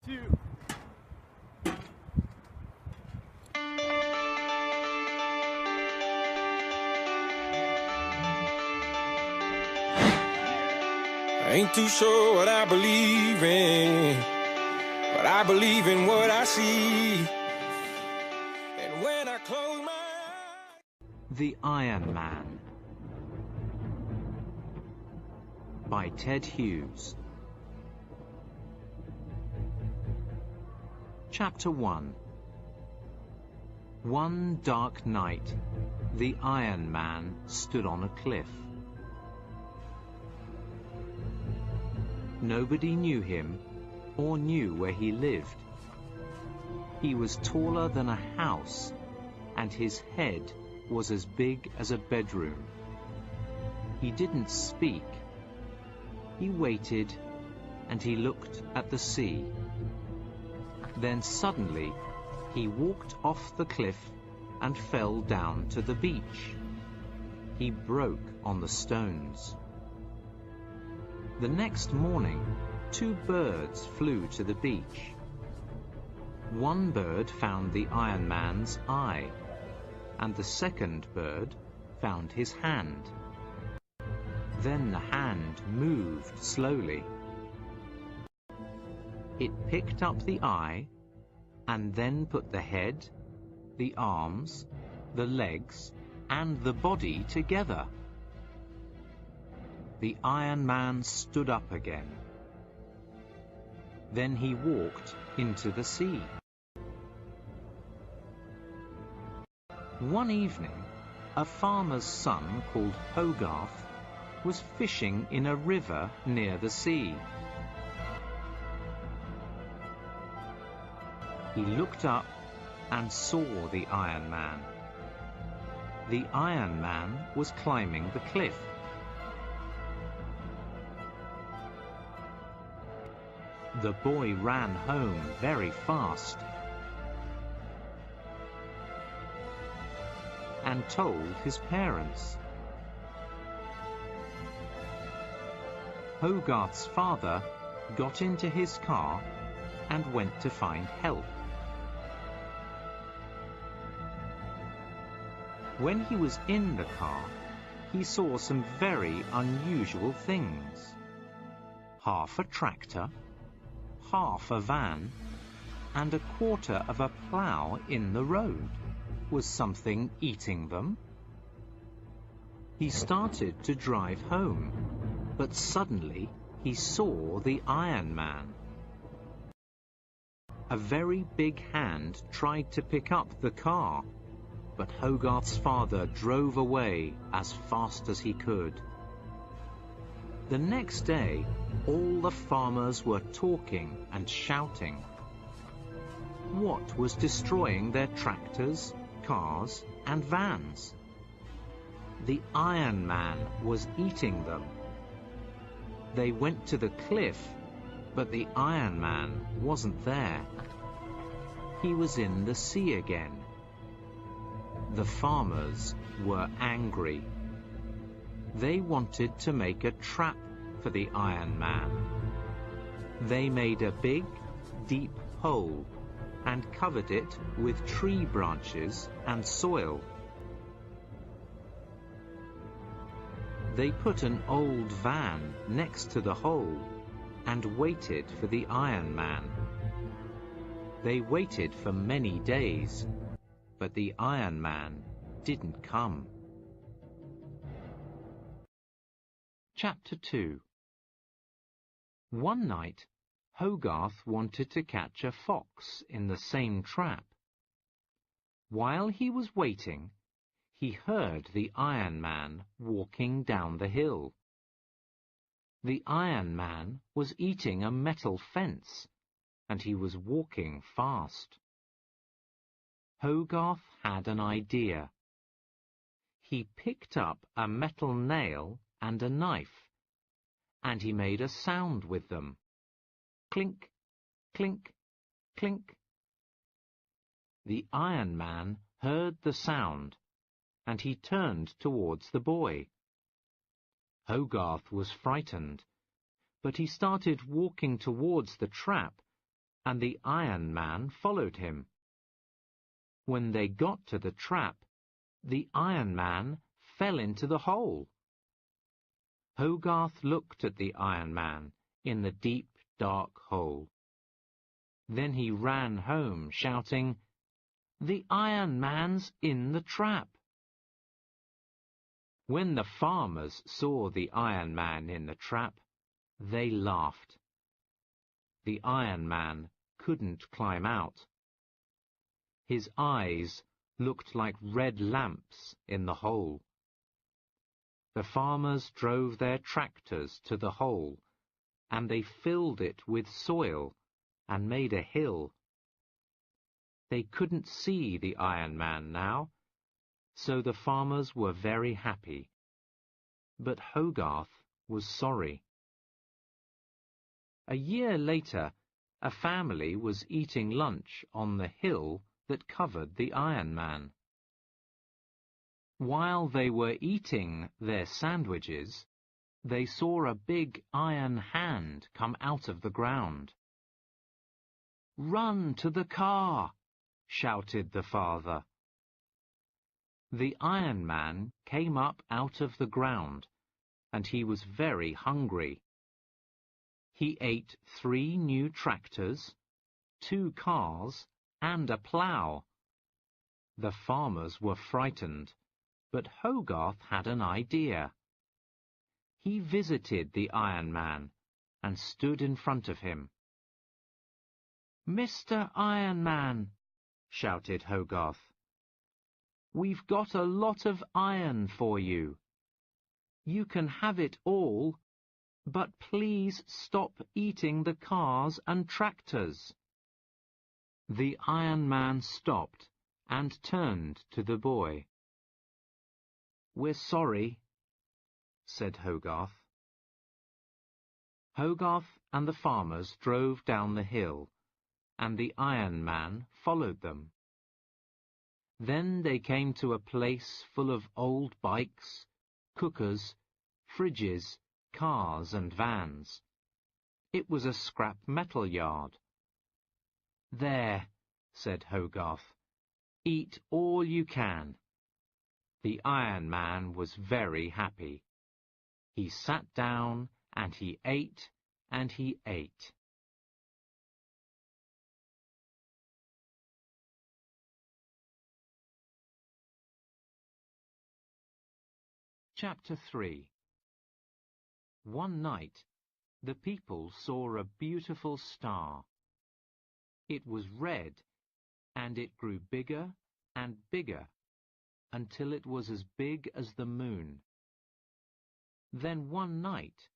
Two. I ain't too sure what I believe in, but I believe in what I see. And when I close my eyes... The Iron Man by Ted Hughes. Chapter 1. One dark night, the Iron Man stood on a cliff. Nobody knew him or knew where he lived. He was taller than a house, and his head was as big as a bedroom. He didn't speak. He waited, and he looked at the sea. Then suddenly, he walked off the cliff and fell down to the beach. He broke on the stones. The next morning, 2 birds flew to the beach. One bird found the Iron Man's eye, and the second bird found his hand. Then the hand moved slowly. It picked up the eye, and then put the head, the arms, the legs, and the body together. The Iron Man stood up again. Then he walked into the sea. One evening, a farmer's son called Hogarth was fishing in a river near the sea. He looked up and saw the Iron Man. The Iron Man was climbing the cliff. The boy ran home very fast and told his parents. Hogarth's father got into his car and went to find help. When he was in the car, he saw some very unusual things. Half a tractor, half a van, and a quarter of a plough in the road. Was something eating them? He started to drive home, but suddenly he saw the Iron Man. A very big hand tried to pick up the car, but Hogarth's father drove away as fast as he could. The next day, all the farmers were talking and shouting. What was destroying their tractors, cars, and vans? The Iron Man was eating them. They went to the cliff, but the Iron Man wasn't there. He was in the sea again. The farmers were angry. They wanted to make a trap for the Iron Man. They made a big, deep hole and covered it with tree branches and soil. They put an old van next to the hole and waited for the Iron Man. They waited for many days, but the Iron Man didn't come. Chapter 2. One night, Hogarth wanted to catch a fox in the same trap. While he was waiting, he heard the Iron Man walking down the hill. The Iron Man was eating a metal fence, and he was walking fast. Hogarth had an idea. He picked up a metal nail and a knife, and he made a sound with them. Clink, clink, clink. The Iron Man heard the sound, and he turned towards the boy. Hogarth was frightened, but he started walking towards the trap and the Iron Man followed him. When they got to the trap, the Iron Man fell into the hole. Hogarth looked at the Iron Man in the deep, dark hole. Then he ran home, shouting, "The Iron Man's in the trap!" When the farmers saw the Iron Man in the trap, they laughed. The Iron Man couldn't climb out. His eyes looked like red lamps in the hole. The farmers drove their tractors to the hole, and they filled it with soil and made a hill. They couldn't see the Iron Man now, so the farmers were very happy. But Hogarth was sorry. A year later, a family was eating lunch on the hill that covered the Iron Man. While they were eating their sandwiches, they saw a big iron hand come out of the ground. "Run to the car!" shouted the father. The Iron Man came up out of the ground, and he was very hungry. He ate 3 new tractors, 2 cars, and a plough. The farmers were frightened, but Hogarth had an idea. He visited the Iron Man and stood in front of him. "Mr. Iron Man," shouted Hogarth, "we've got a lot of iron for you. You can have it all, but please stop eating the cars and tractors." The Iron Man stopped and turned to the boy. "We're sorry," said Hogarth. Hogarth and the farmers drove down the hill, and the Iron Man followed them. Then they came to a place full of old bikes, cookers, fridges, cars and vans. It was a scrap metal yard. "There," said Hogarth, "eat all you can." The Iron Man was very happy. He sat down and he ate and he ate. Chapter 3. One night, the people saw a beautiful star. It was red, and it grew bigger and bigger, until it was as big as the moon. Then one night,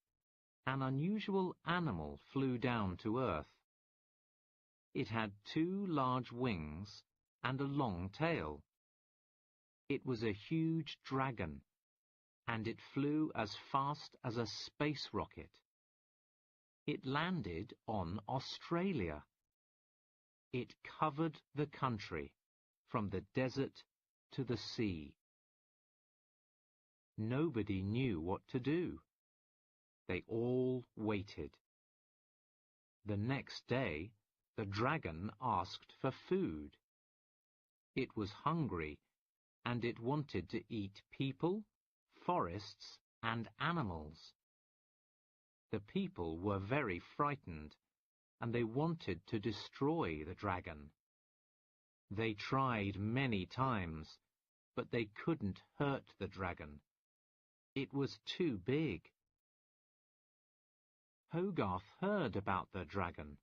an unusual animal flew down to earth. It had 2 large wings and a long tail. It was a huge dragon, and it flew as fast as a space rocket. It landed on Australia. It covered the country, from the desert to the sea. Nobody knew what to do. They all waited. The next day, the dragon asked for food. It was hungry, and it wanted to eat people, forests, and animals. The people were very frightened, and they wanted to destroy the dragon. They tried many times, but they couldn't hurt the dragon. It was too big. Hogarth heard about the dragon,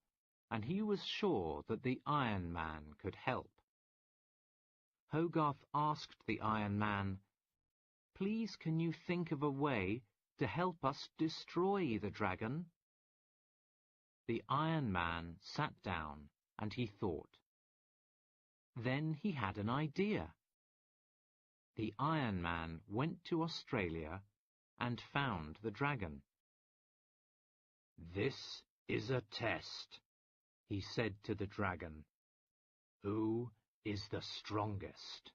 and he was sure that the Iron Man could help. Hogarth asked the Iron Man, "Please, can you think of a way to help us destroy the dragon?" The Iron Man sat down and he thought. Then he had an idea. The Iron Man went to Australia and found the dragon. "This is a test," he said to the dragon. "Who is the strongest?"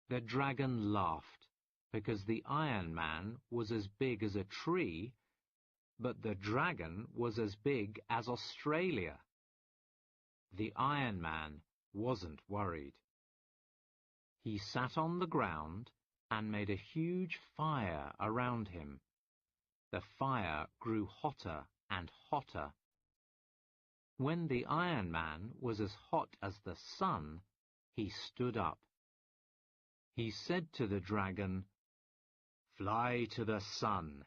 The dragon laughed, because the Iron Man was as big as a tree, but the dragon was as big as Australia. the Iron Man wasn't worried. He sat on the ground and made a huge fire around him. The fire grew hotter and hotter. When the Iron Man was as hot as the sun, he stood up. He said to the dragon, "Fly to the sun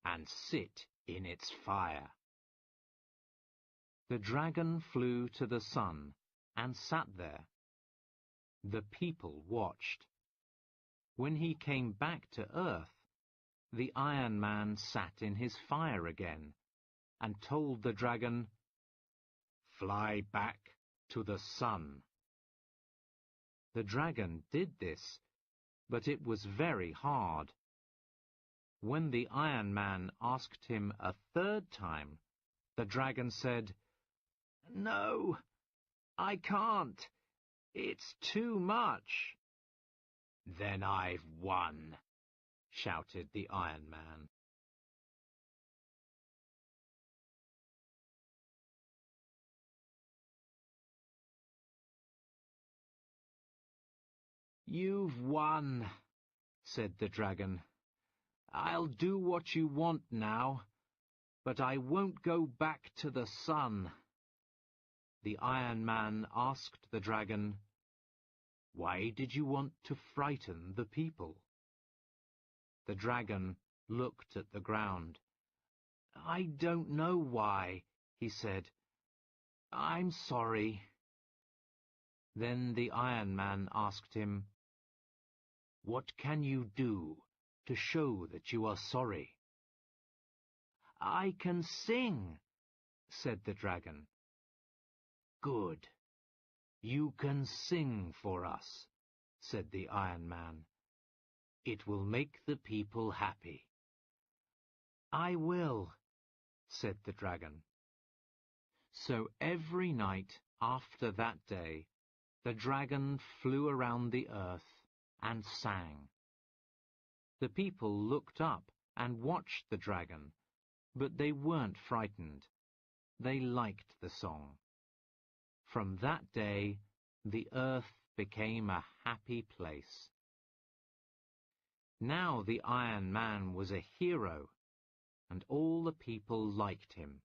and sit in its fire." The dragon flew to the sun and sat there. The people watched. When he came back to Earth, the Iron Man sat in his fire again and told the dragon, "Fly back to the sun." The dragon did this, but it was very hard. When the Iron Man asked him a third time, the dragon said, "No, I can't. It's too much." "Then I've won," shouted the Iron Man. "You've won," said the dragon. "I'll do what you want now, but I won't go back to the sun." The Iron Man asked the dragon, "Why did you want to frighten the people?" The dragon looked at the ground. "I don't know why," he said. "I'm sorry." Then the Iron Man asked him, "What can you do to show that you are sorry?" "I can sing," said the dragon. "Good. You can sing for us," said the Iron Man. "It will make the people happy." "I will," said the dragon. So every night after that day, the dragon flew around the earth and sang. The people looked up and watched the dragon, but they weren't frightened. They liked the song. From that day, the earth became a happy place. Now the Iron Man was a hero, and all the people liked him.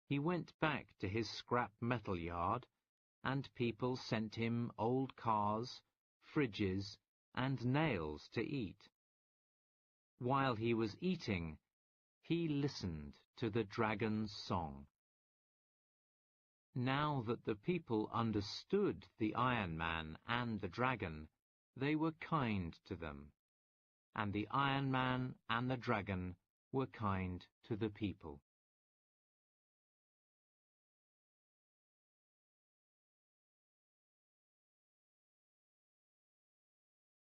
He went back to his scrap metal yard, and people sent him old cars, fridges, and nails to eat. While he was eating, he listened to the dragon's song. Now that the people understood the Iron Man and the dragon, they were kind to them, and the Iron Man and the dragon were kind to the people.